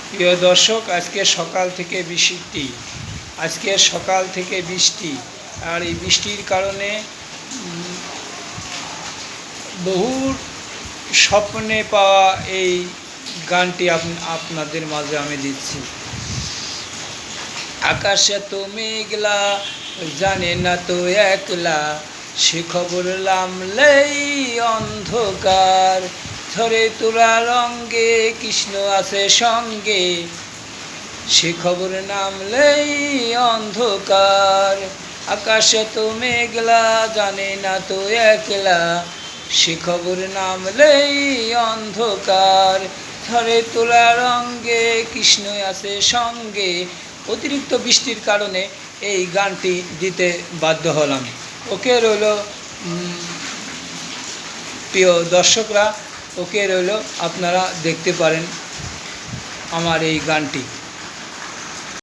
প্রিয় দর্শক, আজকে সকাল থেকে বৃষ্টি। আর এই বৃষ্টির কারণে বহু স্বপ্নে পাওয়া এই গানটি আপনাদের মাঝে আমি দিচ্ছি। আকাশে তো মেঘলা, জানে না তো একলা, সে খবর লামলেই অন্ধকার। ঝরে তোলা রঙ্গে কৃষ্ণ আছে সঙ্গে, সে খবর নামলেই অন্ধকার। আকাশে তো মেঘলা, জানে না তো একলা, সে খবর নামলেই অন্ধকার। ঝরে তোলা রঙ্গে কৃষ্ণ আছে সঙ্গে। অতিরিক্ত বৃষ্টির কারণে এই গানটি দিতে বাধ্য হলাম। ওকে রইল প্রিয় দর্শকরা, ওকে রইল, আপনারা দেখতে পারেন আমার এই গানটি।